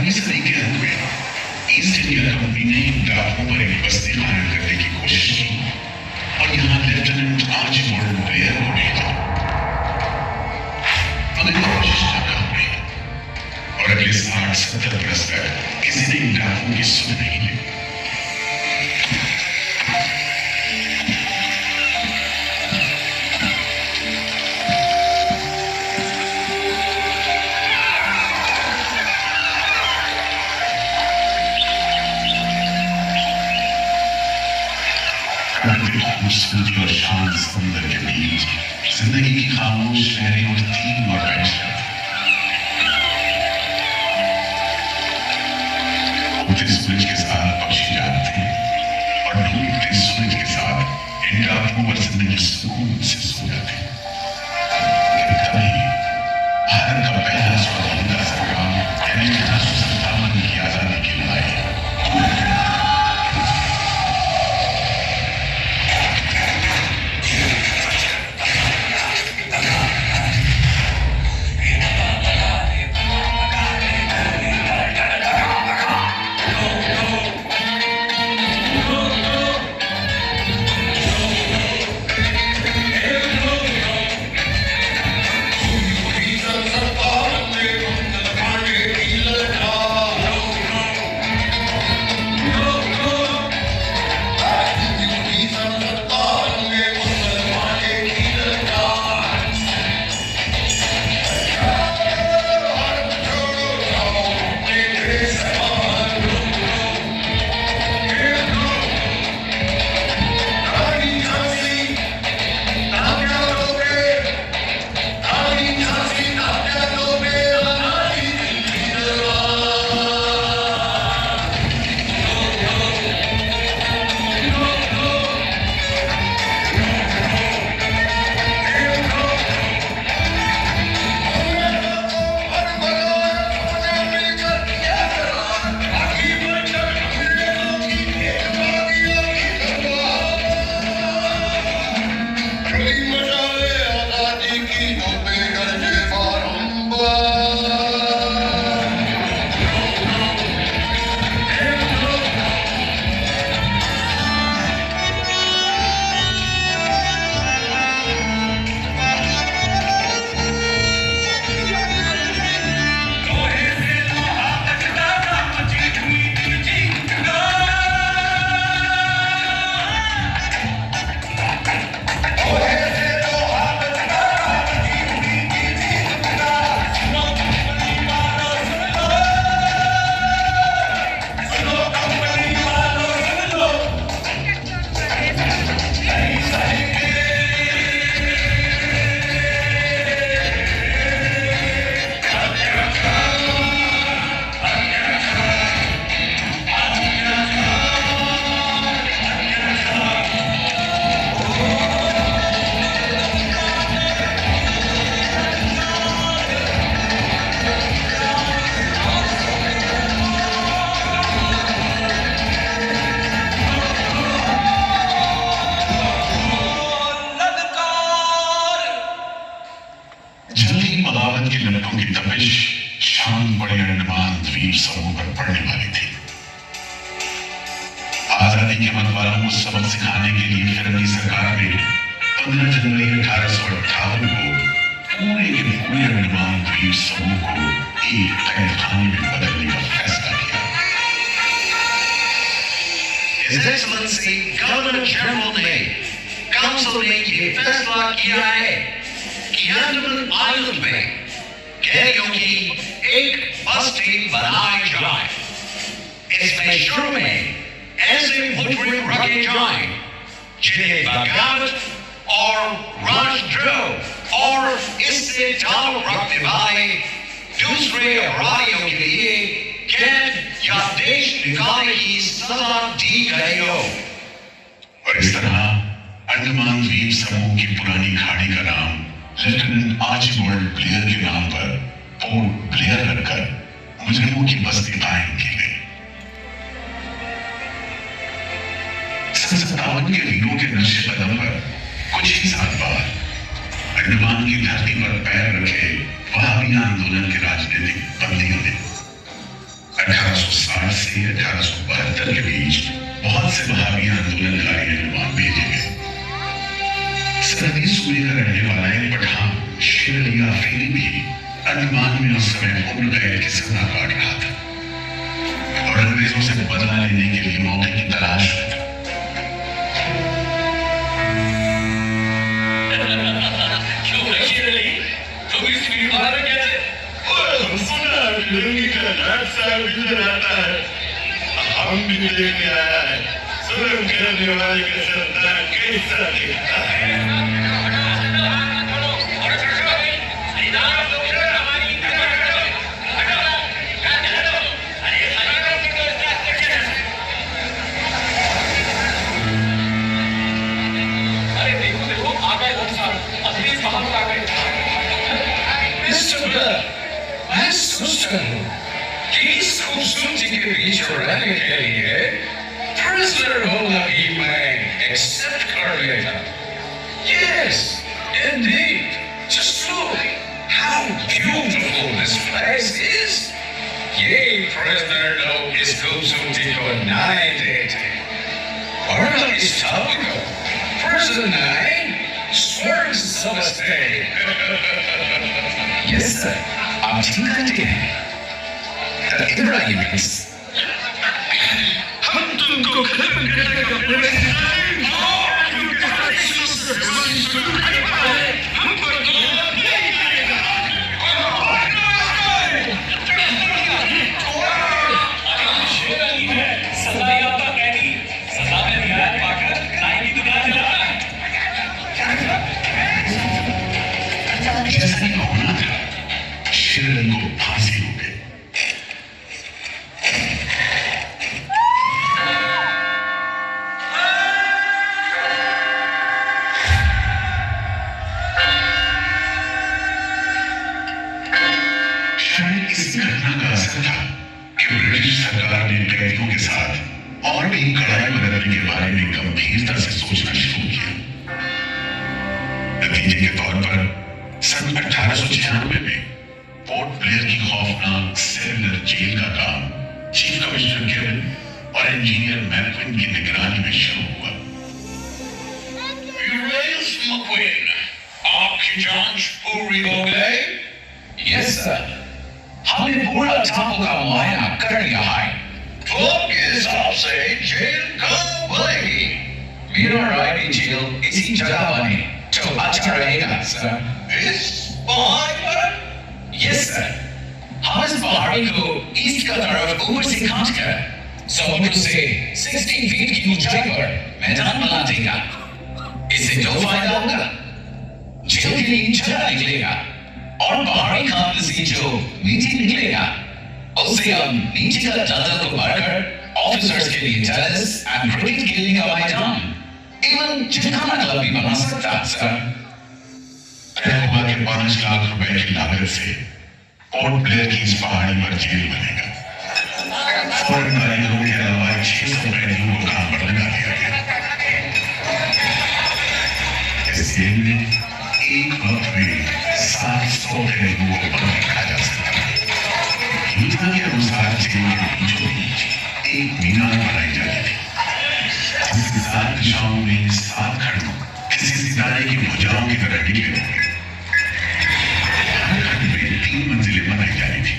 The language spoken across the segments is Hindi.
18वीं सदी के अंत में ईस्ट इंडिया कंपनी ने डाकुओं पर एक बस्ती कायम करने की कोशिश की और यहाँ लेफ्टिनेंट आर्चिबाल्ड ब्लेयर को भेजा, मगर कोशिश नाकाम रही और अगले 60-70 बरस तक किसी ने इन डाकुओं की सुन नहीं ली। खूबसूरती और शान समंदर के बीच जिंदगी की खामोश लहरें उठती और बैठती। उगते सूरज के साथ पक्षी जागते और डूबते सूरज के साथ इन डाकुओं पर जिंदगी सुकून से सो जाती। तभी भारत का पहला स्वतंत्रता संग्राम यानी 1857 की आजादी की लड़ाई आजादी के मन वालों को सबक सिखाने के लिए फिरंगी सरकार ने 15 जनवरी 1858 को पूरे के पूरे अंडमान द्वीप समूह को एक कैदखाने में बदलने का फैसला किया। His Excellency Governor General ने काउंसिल ने ये फैसला किया है कि अंडमान आइलैंड में कैदियों की एक बस्ती बनाई जाए। इसमें शुरू में ऐसे मुजरिम रखे जाएं जिन्हें बगावत और राजद्रोह और इससे ताल्लुक रखने वाले दूसरे अपराधियों के लिए कैद या देश निकालने की सजा दी गई हो। और इस तरह अंडमान द्वीप समूह की पुरानी खाड़ी का नाम लेफ्टिनेंट आर्चिबाल्ड ब्लेयर के नाम पर पोर्ट ब्लेयर रखकर मुजरिमों की बस्ती कायम की गई। 57 के वीरों के नक्शे कदम पर कुछ ही साल बाद अंडमान की धरती पर पैर रखे वहाबी आंदोलन के राजनीतिक बंदियों ने 1960 से 1872 के बीच बहुत से वहाबी आंदोलनकारी अंडमान भेजे गए। सरहदी सूबे का रहने वाला एक पठान शेर अली आफरीदी भी अंडमान में उस समय उम्र कैद की सजा काट रहा था और अंग्रेजों से बदला लेने के लिए मौके की तलाश में था। हम भी देखने आया है जुल्म करने वाले का सरदार कैसा दिखता है। मैं सोचता हूँ कि इस खूबसूरती के बीच रहने के लिए प्रिजनर होना भी मैं एक्सेप्ट कर लेता। Yes, indeed. Just look how beautiful this place is. ये prisoner लोग इस खूबसूरती को नहीं देखते, वरना इस टावर को prison नहीं स्वर्ग समझते। Yes, sir. आप ठीक कहते हैं। इब्राहिम हम तुमको खत्म करने का जैसा ही होना था, शेर अली को फांसी हो गई। शायद इस घटना का असर था कि ब्रिटिश सरकार ने कैदियों के साथ और भी कड़ाई बरतने के बारे में गंभीरता से सोचना शुरू किया। नतीजे के तौर पर सन 1896 में पोर्ट ब्लेयर की खौफनाक सेलुलर जेल का काम चीफ कमिश्नर केवल और इंजीनियर मैकविन की निगरानी में शुरू हुआ। आपकी जांच पूरी हो गई? यस सर, हमने पूरा टापू का मुआयना कर लिया है। क्लब के हिसाब से जेल कब बनेगी? मेरा राय की जेल इसी जगह बने तो अच्छा रहेगा सर। इस पहाड़ पर? यस सर, हम इस पहाड़ी को ईस्ट का तरफ ऊपर से काट कर समुद्र से 16 फीट की ऊंचाई पर मैदान बना देगा। इससे दो फायदा होगा, जेल के लिए चला निकलेगा और पहाड़ी खाने से जो नीचे निकलेगा उससे हम नीचे का दादा को मारकर ऑफिसर्स के लिए टेनिस एंड क्रिकेट खेलने का मैदान एवं जिमखाना क्लब भी बना सकता है सर। तय हुआ कि 5 लाख रुपए की लागत से पोर्ट ब्लेयर की इस पहाड़ी पर जेल बनेगा। फौरन कारीगरों के अलावा 600 कैदियों को काम पर लगा दिया गया। इस जेल में एक वक्त में 700 कैदियों को बंद रखा जा सकता है। योजना के अनुसार जेल के बीचों बीच एक मीनार बनाई जाती थी, जिसके 7 दिशाओं में 7 खंड किसी सितारे की भुजाओं की तरह टिके होंगे। हर खंड में 3 मंजिलें बनाई जाती थी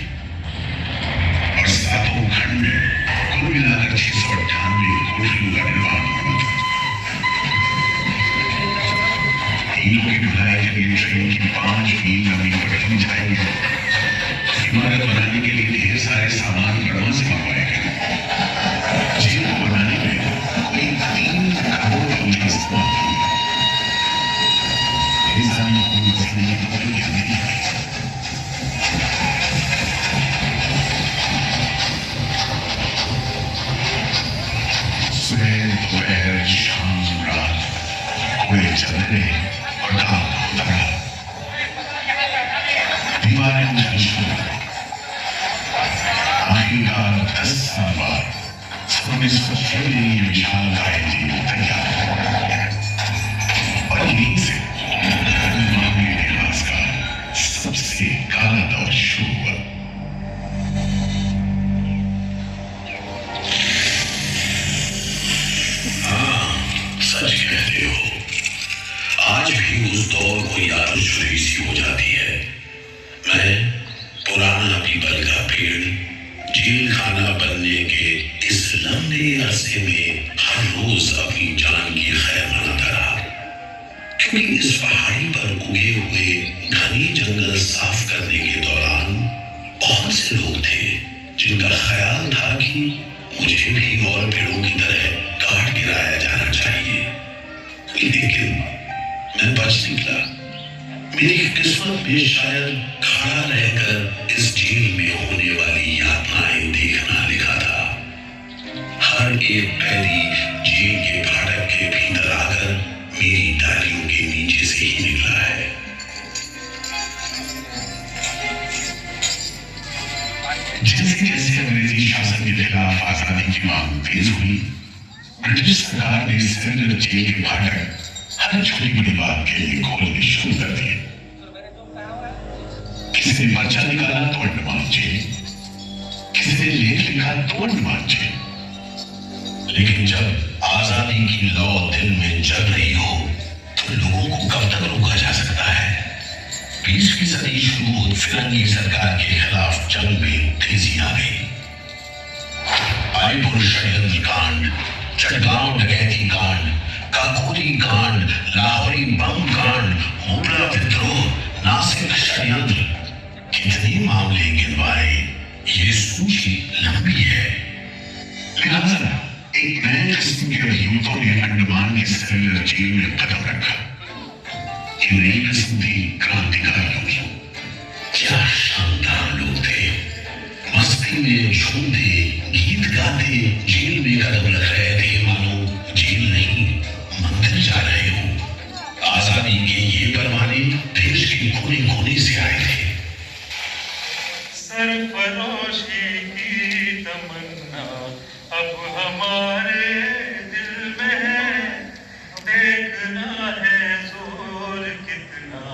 और 7 खंड में कुल मिलाकर 698 कोठरियों का निर्माण होना था। तीनों की ढुलाई के लिए ट्रेन की 5 मील लंबी पटरी जाएगी। इमारत बनाने के लिए ढेर सारे सामान बड़ों से मंगवाए गए। जेल को बनाने में कोई 3 करोड़ रुपए इस्तेमाल किए। इंसानी कोई बसने की कोई नहीं है। सुबह दोपहर शाम रात कोई चल रहे और काम होता रहा। दीवारें उछल शुरू हो। आखिरकार 10 साल बाद 1906 में ये विशाल जेल तैयार हुआ और यहीं से मानवीय इतिहास का सबसे काला दौर शुरू हुआ। पीपल का पेड़ जेल खाना बनने के इस लंबे अरसे में हर रोज अपनी जान की खैर मनाता रहा, क्योंकि इस पहाड़ी पर उगे हुए घने जंगल साफ करने के दौरान बहुत से लोग थे जिनका ख्याल था कि मुझे भी और पेड़ों की तरह काट गिराया जाना चाहिए, लेकिन मैं बच निकला। मेरी किस्मत में शायद खड़ा रहकर इस जेल में होने वाली यातनाएं देखना लिखा था। हर एक कैदी जेल के फाटक के भीतर आकर मेरी डालियों के नीचे से ही निकला है। जैसे जैसे अंग्रेजी शासन के खिलाफ आजादी की मांग तेज हुई, ब्रिटिश सरकार ने सेंट्रल जेल के फाटक हर छोटी बड़ी बात के लिए खोलने शुरू कर दिए। किसी ने पर्चा निकाला तो अंडमान जेल, किसी ने लेख लिखा तो अंडमान जेल। लेकिन जब आजादी की लौ दिल में जल रही हो तो लोगों को कब तक रोका जा सकता है? 20वीं सदी शुरू हो फिरंगी सरकार के खिलाफ जंग में तेजी आ गई। आईपुर षड्यंत्र कांड, चटगांव डकैती कांड, काकोरी कांड, लाहौरी बम कांड, होपला विद्रोह, नासिक षड्यंत्र, कितने मामले गिनवाए, ये सूची लंबी है। लिहाजा एक नए किस्म के युवकों ने अंडमान के सेलुलर जेल में कदम रखा। ये नई किस्म थी क्रांतिकारियों की। क्या शानदार लोग थे, मस्ती में झूमते, गीत गाते, जेल में कदम रख रहे थे मानो जेल नहीं मंदिर जा रहे हो। आजादी के ये परवाने देश के कोने कोने से आए थे। सरफरोशी की तमन्ना अब हमारे दिल में है, देखना है जोर कितना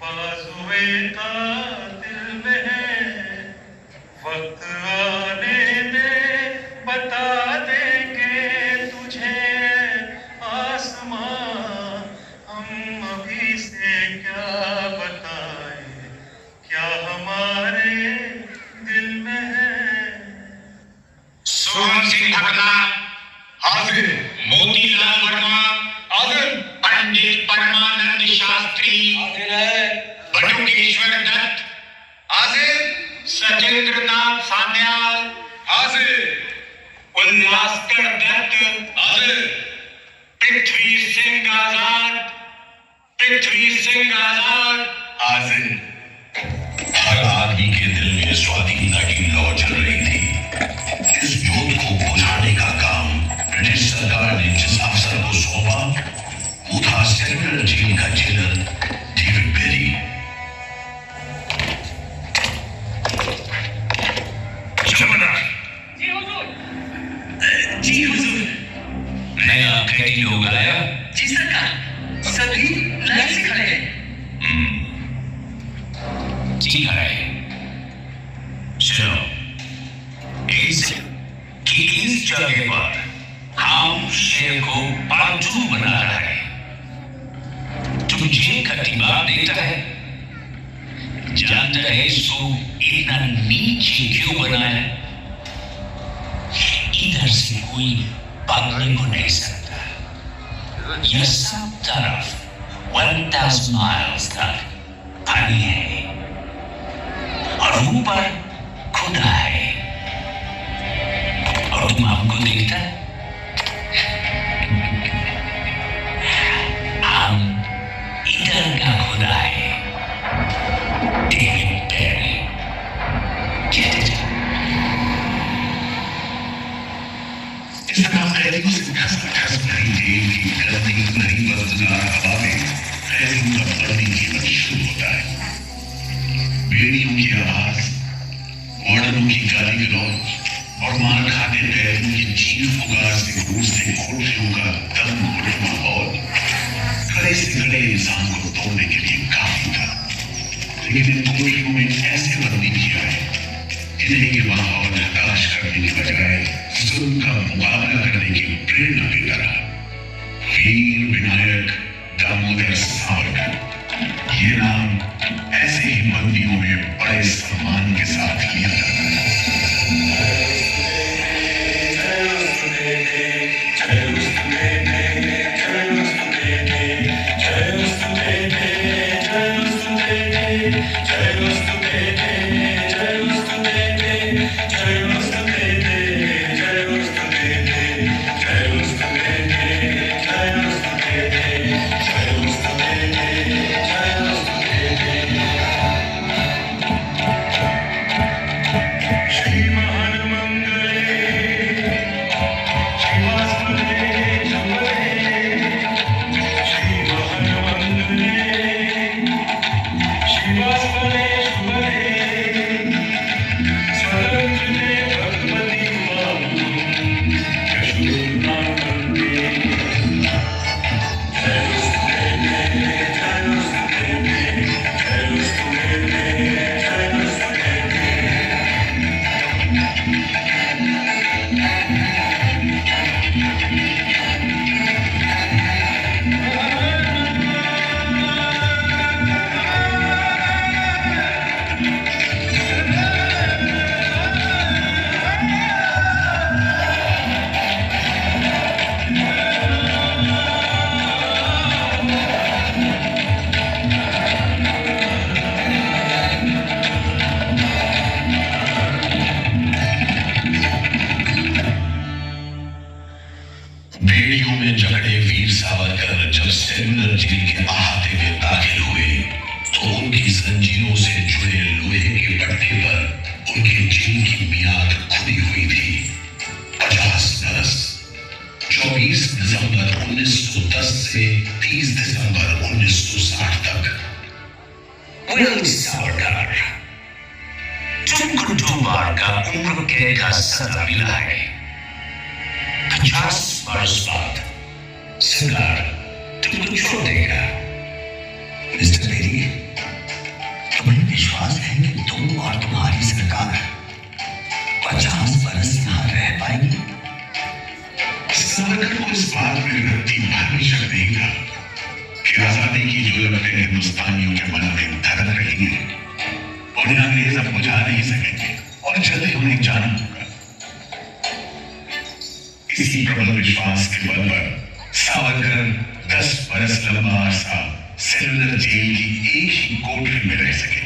बाजुए का दिल में है। वक्त आने में बता देंगे तुझे आसमां, हम अभी से क्या बताएं, क्या हमारे दिल में है। सोहन सिंह भगना हाजिर, मोतीलाल वर्मा हाजिर, पंडित परमानंद शास्त्री हाजिर है, बटुकेश्वर दत्त हाजिर, सजेंद्र नाथ सान्याल हाजिर, उल्लासकर दत्त हाजिर, पृथ्वी सिंह आजाद हाजिर। हर आदमी के दिल में स्वाधीनता की लौ जल रही थी। इस जोत को बुझाने का काम ब्रिटिश सरकार ने जिस अफसर को सौंपा वो था सेंट्रल जेल का जेलर डेविड बेरी। जी हुजूर। नया कैदी लोग आया? जी सरकार, सभी लाइन से खड़े हैं। ठीक है, सुनो, इस जगह पर हम शेर को पालतू बना रहे हैं। तुम जेल का दिमाग देता है, जानता है इसको इतना नीचे क्यों बनाया? इधर से कोई पकड़ने को नहीं सकता। यह सब तरफ 1000 माइल्स तक पानी है और ऊपर खुदा है, और तुम हमको देखता है? हम इधर का खुदा है, डेविड बेरी। इस तरह कैदियों से खसखस भरी जेल की गर्मी भरी मज़ेदार हवा में कैदियों का बड़नी जीवन शुरू होता है। बेड़ियों की आवाज, वार्डनों की गाली गलौज और मार खाते कैदियों की चीख पुकार से गूंजते कोठरियों का दम घोटे माहौल खड़े से खड़े इंसान को तोड़ने के लिए काफी था। लेकिन इन कोठरियों में ऐसे बंदी भी आए जिन्हें ये माहौल हताश करने के बजाय जुल्म का मुकाबला करने की प्रेरणा देता रहा। वीर विनायक दामोदर सावरकर, ये नाम ऐसे ही बंदियों में बड़े सम्मान उनके साथ लिया जाता है। बेड़ियों में जकड़े वीर सावरकर जब सेलुलर जेल के अहाते में दाखिल हुए तो उनकी जंजीरों से जुड़े लोहे के पट्टे पर उनके जेल की मियाद खुदी हुई थी 50 बरस। 24 दिसंबर 1910 से 30 दिसंबर 1960 तक। वीर सावरकर, तुमको 2 बार का उम्र कैद का सजा मिला है। 50 बरस बाद सरकार तुमको छोड़ देगा। मिस्टर बेरी, तुम्हें विश्वास है कि तुम और तुम्हारी सरकार 50 बरस यहाँ रह पाएंगे? सावरकर को इस बात में रत्ती भर भी शक नहीं था कि आजादी की जो लपटें हिंदुस्तानियों के मन में धड़क रही हैं, उन्हें अंग्रेज अब बुझा नहीं सकेंगे और जल्दी उन्हें जाना होगा। इसी प्रबल विश्वास के बल पर सावरकर 10 बरस लंबा अरसा सेलुलर जेल की एक ही कोठरी में रह सके।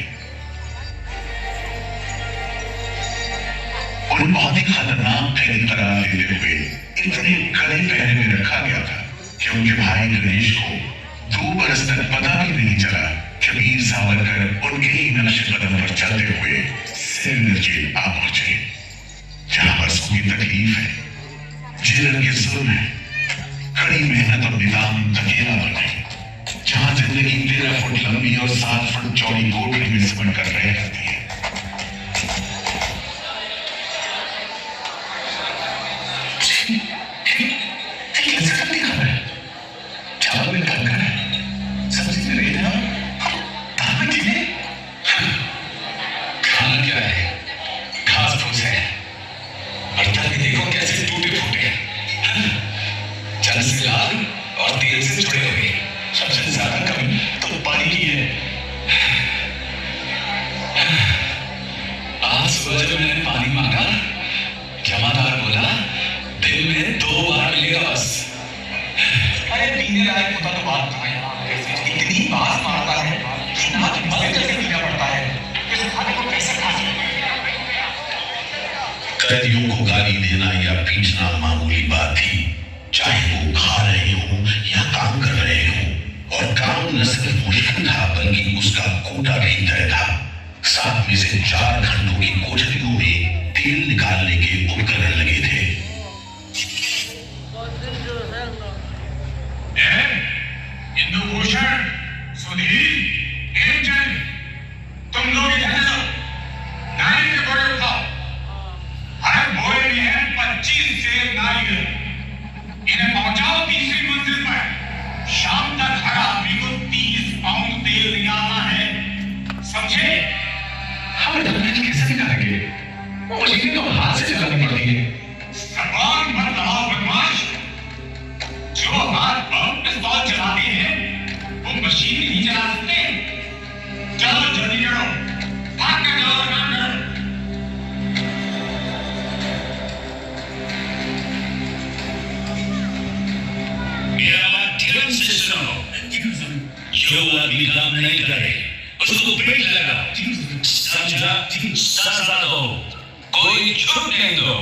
उन्हें बहुत ही खतरनाक कैदी करार देते हुए इतने कड़े पहरे में रखा गया था कि उनके भाई गणेश को 2 बरस तक पता भी नहीं चला कि वीर सावरकर उनके ही नक्श कदम पर चलते हुए सेलुलर जेल आ पहुंचे, जहां बरसों की तकलीफ है, जेलर के जुल्म है, कड़ी मेहनत और निदान धकेला बने, जहां जिंदगी 13 फुट लंबी और 7 फुट चौड़ी कोठरी में सिमट कर रह करती है। चावल में कंकर है, सब्जी में रेत है, दाल में टीले। खाना क्या है? घास फूस है। बर्तन भी देखो कैसे टूटे फूटे, जल से लाल और तेल से जुड़े हुए। सबसे ज्यादा कमी तो पानी की है। आज सुबह जब मैंने पानी मांगा, जमादार बोला दिन में 2 बार मिलेगा बस। अरे पीने लायक होता तो बात कहाँ है? इतनी बात मारता है, इतना मजे कैसे पीना पड़ता है? इस खाने को कैसे खा सकते हैं? कैदियों को गाली देना या पीटना मामूली बात थी, चाहे वो खा रहे हो या काम कर रहे हो। और काम न सिर्फ मुश्किल था बल्कि उसका कोटा भी तय था। 7 में से 4 खंडों की कोठरियों में तेल निकालने के उपकरण लगे थे। इंदुभूषण, सुधीर, हेमचंद, तुम लोग इधर आओ, नाई के बोरे उठाओ। हर बोरे में है 25 सेर नारियल। इन्हें पहुंचाओ 3री मंजिल पर। शाम तक हर आदमी को 30 पाउंड तेल निकालना है, समझे? हम डब्बे कैसे निकालेंगे? वो मशीनें तो हाथ से चलानी पड़ती है। जबान मत लगाओ बदमाश। जो हाथ पंप पिस्तौल चलाते हैं वो मशीन नहीं चला सकते। चलो जल्दी करो, भाग कर जाओ, काम करो। करा दो, कोई छूटने दो,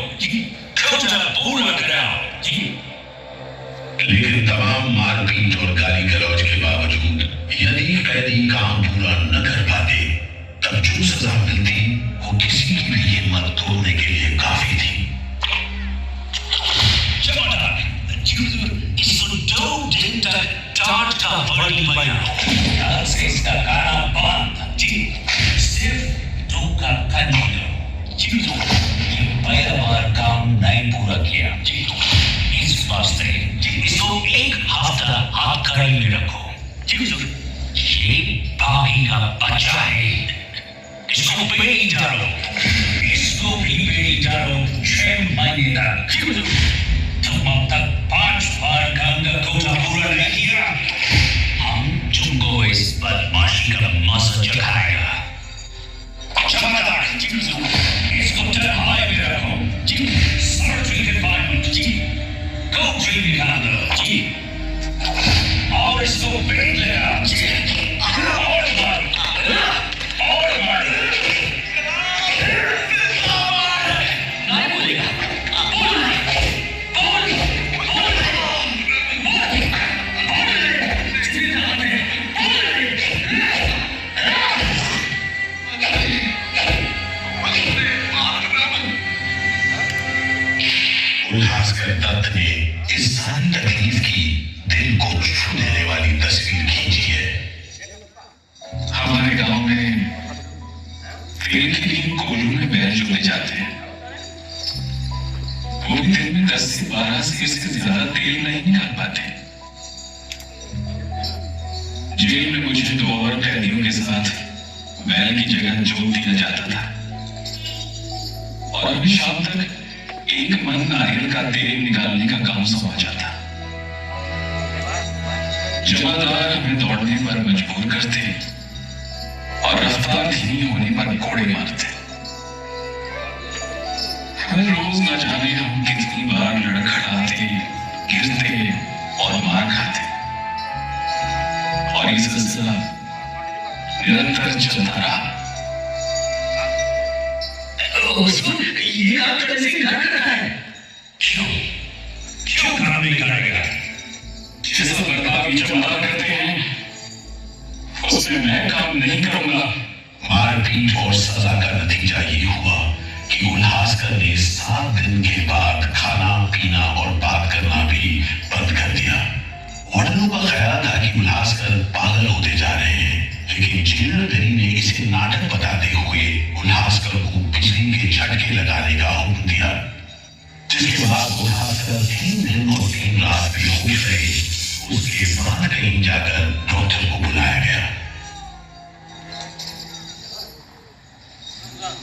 कोटा पूरा कराओ जी। लेकिन तमाम मारपीट और गाली गलौज के बावजूद यदि कैदी काम पूरा न कर पाते, तब जो सजा मिलती वो किसी की भी हिम्मत तोड़ने के लिए काफी थी। इसका गाना बंद जी, सिर्फ धोखा करने दो जी। ये पहला बार काम नहीं पूरा किया जी, इस वास्ते इसको एक हफ्ता हाथ कड़ाई में रखो जी। ये भाभी का बच्चा है, इसको पेट डालो, इसको भी पेट डालो 6 महीने तक। तुम अब तक 5 बार काम का कोटा पूरा नहीं किया, हम तुमको इस बदमाशी का मजा चखाएगा। चमकदार इसको तन्हाई में रखो जी, सर्जरी डिपार्टमेंट जी, कोचिंग निकालो जी, और इसको पेट लेगा जी, और मार नहीं बोलेगा, उल्लासकर दत्त ने इस सारी तकलीफ की दिल को छू देने वाली तस्वीर खींची है। हमारे गांव में तेल के लिए कोल्हू में बैल जोते जाते हैं। वो भी दिन में 10 से 12 से ज्यादा तेल नहीं निकाल पाते। जेल में मुझे 2 और कैदियों के साथ बैल की जगह जोत दिया जाता था, और अभी शाम तक एक मन नारियल का तेल निकालने का काम सौंपा जाता। जमादार हमें दौड़ने पर मजबूर करते और रफ्तार धीमी होने पर कोड़े मारते। हर रोज न जाने हम कितनी बार लड़खड़ाते, गिरते और मार खाते, और ये सिलसिला निरंतर चलता रहा। ये आपका कैसे कर रहा है? क्यों काम नहीं करेगा? जिस बर्ताव जमादार करते हैं उसमें मैं काम नहीं करूंगा। मारपीट और सजा का नतीजा ये हुआ कि उल्लासकर ने 7 दिन के बाद खाना पीना और बात करना भी बंद कर दिया। वार्डनों का ख्याल था कि उल्लासकर पागल होते जा रहे हैं, लेकिन जेलर बेरी ने इसे नाटक बताते हुए उल्लासकर को बिजली के झटके लगाने का हुक्म दिया, जिसके बाद उल्लासकर 3 दिन और 3 रात बेहोश रहे। उसके बाद कहीं जाकर डॉक्टर को बुलाया गया।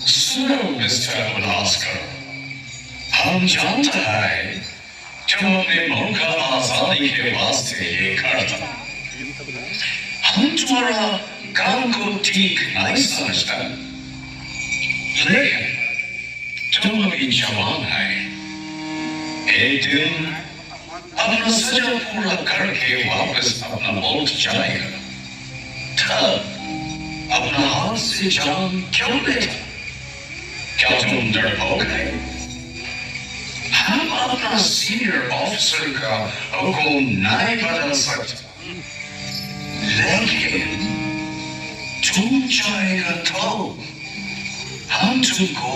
सुनो मिस्टर उल्लासकर, हम जानते हैं तुम अपने मुल्क का आजादी के वास्ते ये करता। हम तुम्हारा काम को ठीक नहीं समझता, लेकिन तुम अभी जवान है। एक दिन अपना सजा पूरा करके वापस अपना मुल्क जाएगा, तब अपना हाथ से जान क्यों लेता? क्या तुम डरपोक है? हम अपना सीनियर ऑफिसर का हुक्म नहीं बदल सकते, लेकिन तुम चाहेगा तो हम तुमको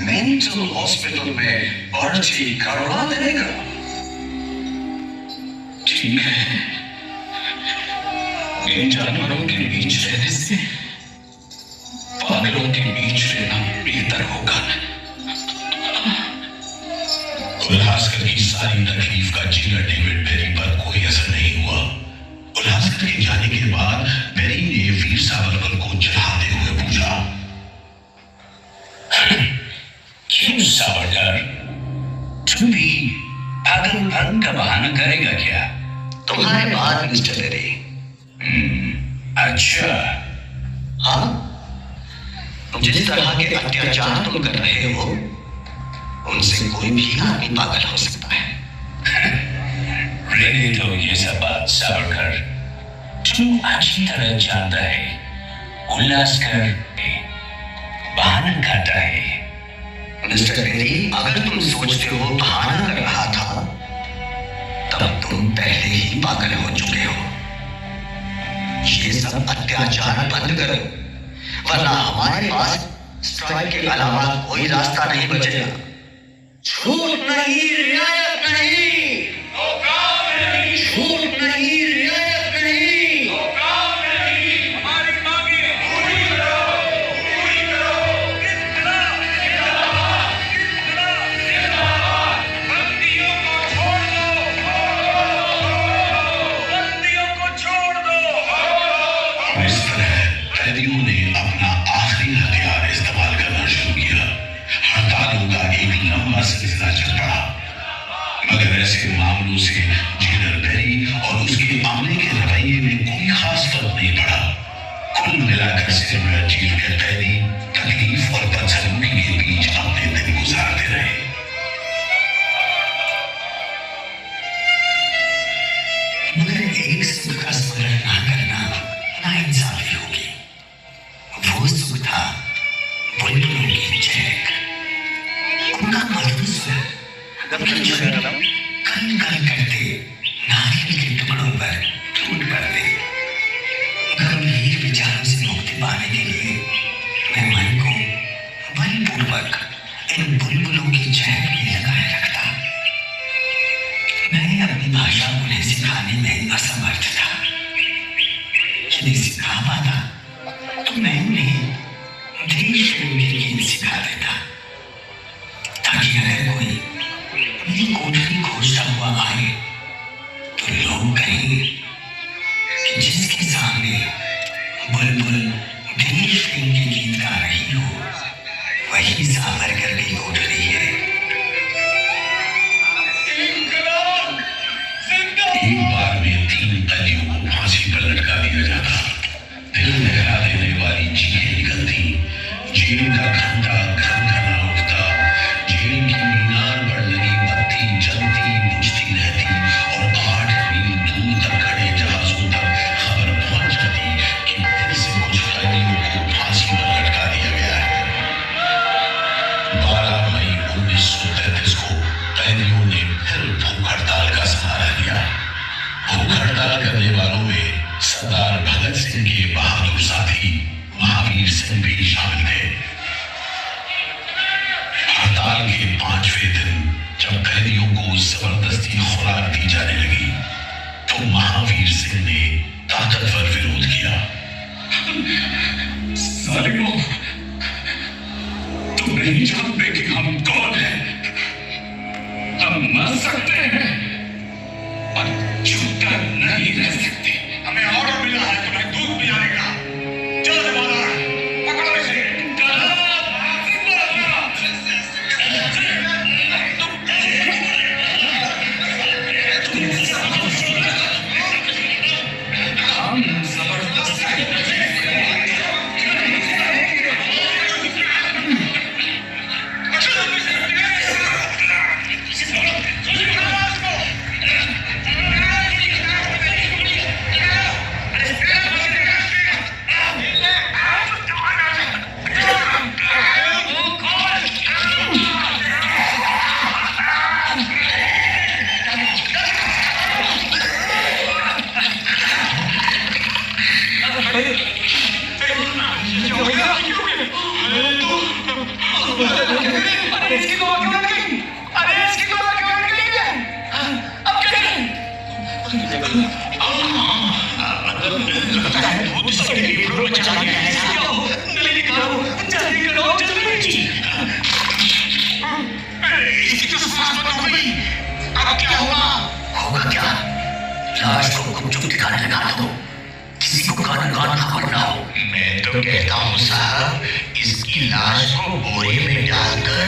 मेंटल हॉस्पिटल में भर्ती करवा देगा। ठीक है, इन जानवरों के बीच रहने से पागलों के बीच रहना बेहतर होगा। उल्लासकर की सारी तकलीफ का जिगर डेविड बेरी पर कोई असर नहीं हुआ। उल्लासकर के जाने के बाद बेरी ने वीर सावरकर को जलाते हुए पूछा, क्यों सावरकर, तुम भी पागलपन का बहाना करेगा क्या? तुम्हारे बाद मिस्टर बेरी। अच्छा, हाँ, जिस तरह के अत्याचार तुम कर रहे हो उनसे कोई भी आदमी पागल हो सकता है। रहने दो ये सब बात सावरकर, तुम अच्छी तरह जानता है उल्लासकर बहाना खाता है। मिस्टर बेरी, अगर तुम सोचते हो बहाना कर रहा था, तब तुम पहले ही पागल हो चुके हो। ये सब अत्याचार बंद करो, वरना हमारे पास स्ट्राइक के अलावा कोई रास्ता नहीं बचेगा। छूट नहीं, रियायत नहीं, छूट नहीं, रियायत नहीं। हमारी मांगे पूरी करो, पूरी करो। बंदियों को छोड़ दो, बंदियों को छोड़ दो। इस तरह कैदियों ने अपना आखिरी हथियार इस्तेमाल करना शुरू किया। हड़तालों का एक लंबा सिलसिला चल पड़ा, मगर ऐसे मामलों से जेलर बेरी और उसके अमले के रवैये में कोई खास फर्क नहीं पड़ा। कुल मिलाकर सिमरन जेल के कैदी तकलीफ और बदसलूकी के बीच अपने दिन गुजारते रहे। मगर एक सुख का स्मरण ना करना नाइंसाफी होगी। वो सुख था बुलबुलों की चहक, उनका मधुर स्वर, उनकी झुरझुर कन कन करते नारियल के टुकड़ों पर टूट पड़ते। गंभीर विचारों से मुक्ति पाने के लिए मैं मन को बलपूर्वक इन बुलबुलों की चहक में लगाए रखता। मैं अपनी भाषा उन्हें सिखाने में असमर्थ था। यदि सिखा पाता तो मैं उन्हें देश प्रेम के गीत सिखा देता, ताकि अगर कोई मेरी कोठरी खोजता हुआ आए तो लोग कहें कि जिसके सामने बुलबुल देश प्रेम के गीत गा रही हो, वही सावरकर की कोठरी है। एक बार में 3 कैदियों को फांसी पर लटका दिया जाता। दिल दहला देने वाली चीखें निकलती, जेल का घंटा खनखना उठता, जेल की मीनार पर लगी बत्ती जलती बुझती रहती और 8 मील दूर तक खड़े जहाजों तक खबर पहुंच जाती कि फिर से कुछ कैदियों को फांसी पर लटका दिया गया है। 12 मई 1933 को कैदियों ने फिर भूख हड़ताल का सहारा लिया। भूख हड़ताल करने वालों में सरदार भगत सिंह के बहादुर साथी महावीर सिंह भी शामिल थे। हड़ताल के 5वें दिन जब कैदियों को जबरदस्ती खुराक दी जाने लगी तो महावीर सिंह ने ताकतवर विरोध किया। जालिमों, तुम नहीं जानते कि हम कौन हैं। हम मर सकते हैं पर छूटकर नहीं रह सकते। हमें ऑर्डर मिला है तुम्हें दूध पिलाने का। चलो जमादार, पकड़ो इसे। हम जबरदस्ती होगा क्या? लाश को कुछ ठिकाने लगा दो, किसी को कान कान खबर ना हो। मैं तो कहता हूँ साहब, इसकी लाश को बोरे में डालकर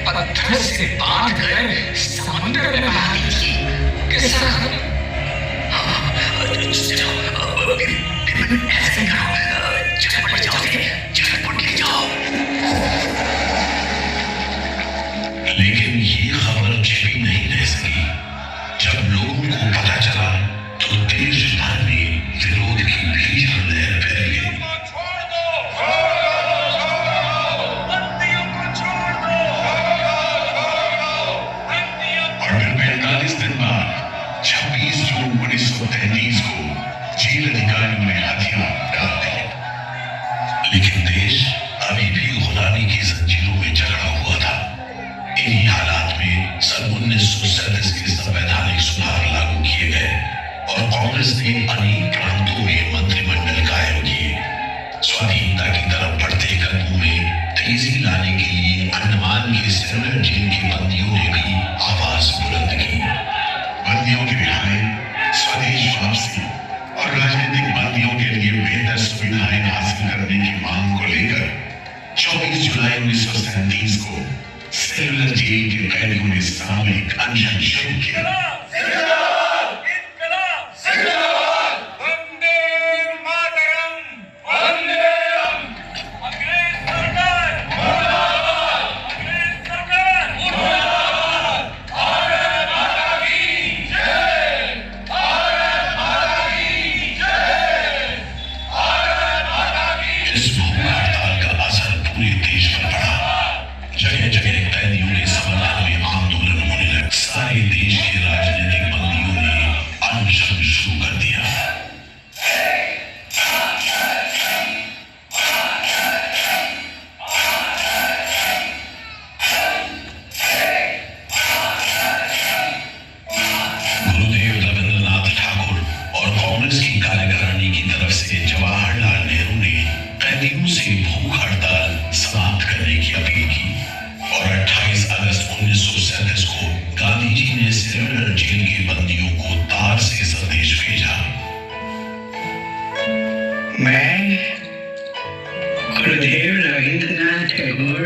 पत्थर से बांधकर समुद्र में बहा दीजिए। कैसा? ऐसे करो, झटपट जाओ, झटपट ले जाओ। लेकिन ये खबर छिपी नहीं रह सकी। जब लोगों को पता चला तो देश भर में विरोध की भीषण लहर फैल गई। छोड़ दो, बंदियों को छोड़ दो। सेलुलर जेल के बंदियों ने भी आवाज बुलंद की। बंदियों की रिहाई, स्वदेश वापसी और राजनीतिक बंदियों के लिए बेहतर सुविधाएं हासिल करने की मांग को लेकर 24 जुलाई 1937 को सेलुलर जेल के कैदियों ने सामूहिक अनशन शुरू किया। सारे देश के राजनीतिक बंदियों ने अनशन शुरू कर दिया। गुरुदेव रविंद्रनाथ ठाकुर और कांग्रेस की कार्यकारिणी की तरफ से जवाहरलाल नेहरू ने कैदियों से भूख हड़ताल समाप्त करने की अपील की और 28 अगस्त 1937 को गांधी जी ने सेलुलर जेल के बंदियों को तार से संदेश भेजा। मैं गुरुदेव रविंद्रनाथ टैगोर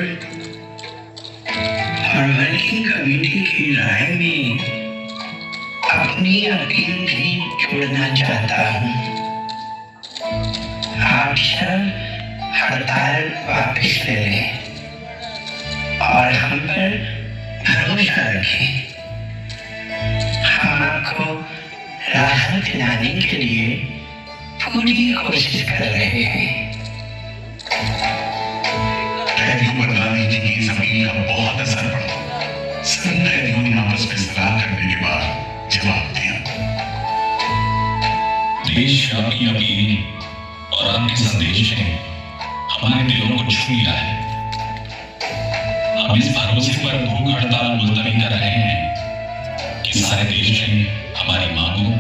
और वर्किंग कमेटी की राय में अपनी अपील भी जोड़ना चाहता हूँ। आप सब हड़ताल वापस ले लें और हम पर भरोसा रखें। हम आपको राहत दिलाने के लिए पूरी कोशिश कर रहे हैं। कैदियों पर गांधी जी की इस अपील का बहुत असर पड़ा। सभी कैदियों ने आपस में सलाह करने के बाद जवाब दिया। देशव्यापी अपील और आपके संदेश ने हमारे दिलों को छू लिया है। हम इस भरोसे पर भूख हड़ताल मुलतवी कर रहे हैं कि सारे देश ने हमारी मांगों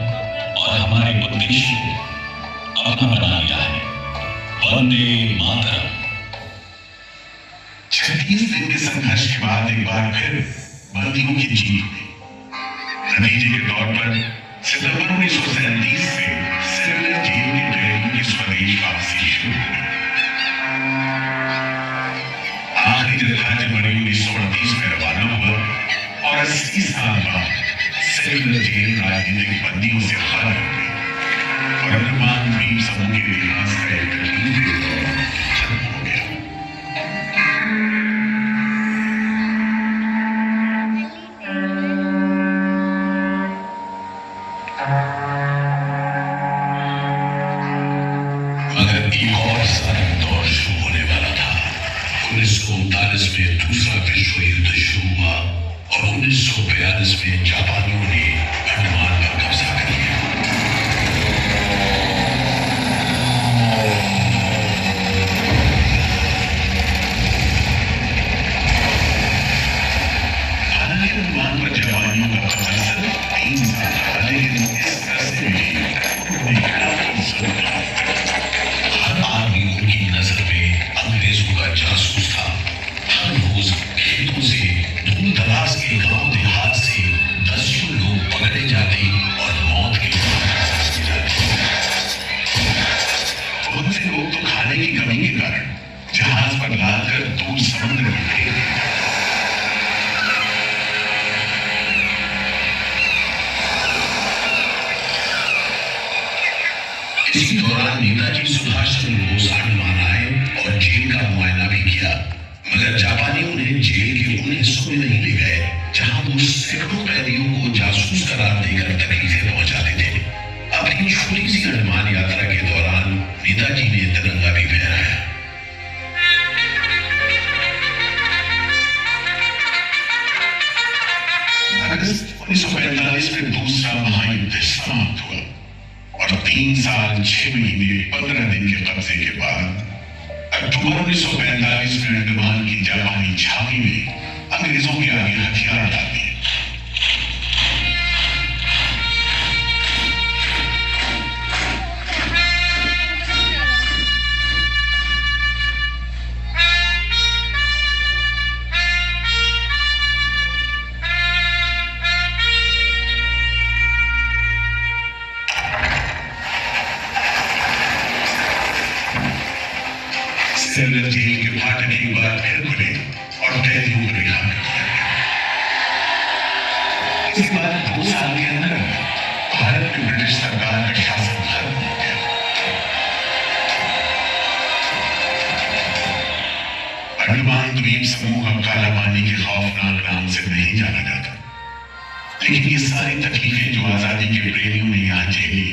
और हमारे उद्देश्य को अपना बना लिया है। वंदे मातरम। 36 दिन के संघर्ष के बाद एक बार फिर बंदियों की जीत हुई। नतीजे के तौर पर सितंबर 1937 से सेलुलर जेल के कैदियों की स्वदेश वापसी शुरू हुई। आखिरी जत्था जनवरी 1938 में रवाना हुआ और 80 साल बाद सेलुलर जेल राजनीतिक बंदियों से खाली हो गई और अंडमान द्वीप समूह के इतिहास का एक अजीब दौर खत्म हो गया। मगर एक और सारा दौर शुरू होने वाला था। 1939 में दूसरा विश्व युद्ध शुरू हुआ और 1942 में जापानियों ने अंडमान पर कब्जा कर लिया। हालांकि अंडमान पर जापानियों का कब्जा सिर्फ 3 साल था, लेकिन इस अरसे में हर आदमी उनकी नजर में अंग्रेजों का जासूस था। हर रोज खेतों से दूर दराज के गांव देहात से दसियों लोग पकड़े जाते और मौत के घाट उतारे जाते। बहुत से लोग तो खाने की कमी के कारण जहाज पर लादकर दूर समुद्र में फेंक दिए। इसी दौरान नेताजी सुभाष चंद्र बोस अंडमान आए और जेल का मुआयना भी किया, मगर जापानियों ने जेल के उन हिस्सों में नहीं ले गए जहां वो सैकड़ों कैदियों को जासूस करार देकर तकलीफें पहुंचाते थे। अपनी छोटी सी अंडमान यात्रा के दौरान नेताजी ने तिरंगा भी फहराया। अगस्त 1945 में दूसरा महायुद्ध समाप्त हुआ और 3 साल 6 महीने 15 दिन के कब्जे के बाद अक्टूबर 1945 में अंडमान की जापानी छावनी में अंग्रेजों के आगे हथियार डाल दिए। पानी के खौफनाक नाम से नहीं जाना जाता, लेकिन ये सारी तकलीफें जो आजादी के प्रेमियों ने यहाँ झेली,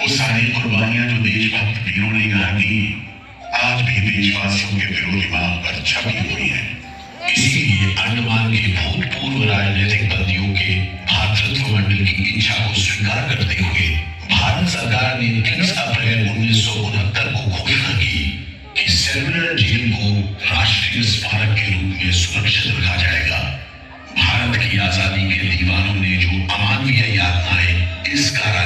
वो सारी कुर्बानियां जो देशभक्त वीरों ने यहाँ दी, आज भी देशवासियों के दिलो दिमाग पर छपी हुई है। इसीलिए अंडमान के भूतपूर्व राजनीतिक बंदियों के भातृत्व मंडल की इच्छा को स्वीकार करते हुए भारत सरकार ने 30 अप्रैल 1969 को घोषणा की कि सेमिनल जेल को राष्ट्रीय स्मारक के रूप में सुरक्षित रखा जाएगा। भारत की आजादी के दीवानों ने जो अमानवीय यातनाएं इस कारागार